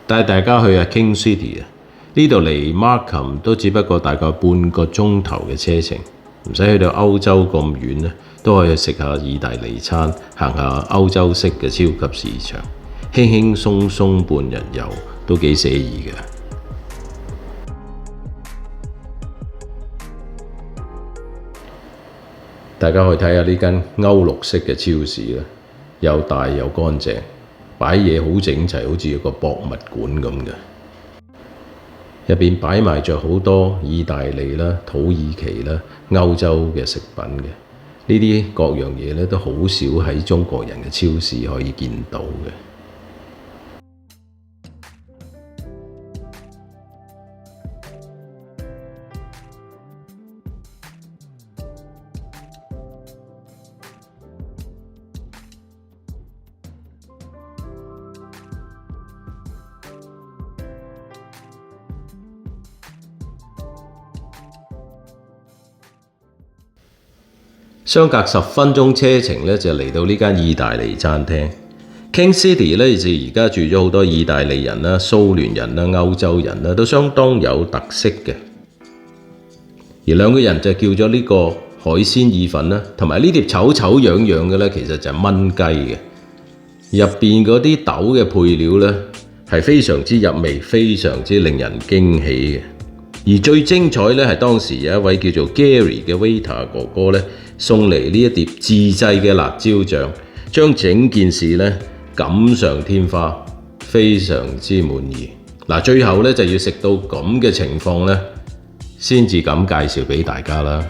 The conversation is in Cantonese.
帶大家去King City啊！呢度離 Markham 都只不過大概半個鐘頭嘅車程，唔使去到歐洲咁遠咧，都可以食下意大利餐，行下歐洲式嘅超級市場，輕輕鬆鬆半日遊都幾寫意嘅。大家可以睇下呢間歐陸式嘅超市啦，又大又乾淨，擺嘢好整齊，好似一個博物館咁嘅。入邊擺埋着好多意大利啦、土耳其啦、歐洲嘅食品嘅，呢啲各樣嘢咧都好少喺中國人嘅超市可以見到嘅。相隔10分鐘車程咧，就嚟到呢間意大利餐廳。King City 咧就而家住咗好多意大利人啦、蘇聯人啦、歐洲人啦，都相當有特色嘅。而兩個人就叫咗呢個海鮮意粉啦，同埋呢碟醜醜樣樣嘅咧，其實就係燜雞嘅。入邊嗰啲豆嘅配料咧，係非常之入味，非常之令人驚喜嘅。而最精彩咧，係當時有一位叫做 Gary 嘅 waiter 哥哥咧，送嚟呢一碟自製嘅辣椒醬，將整件事咧錦上添花，非常之滿意。嗱，最後咧就要食到咁嘅情況咧，先至敢介紹俾大家啦。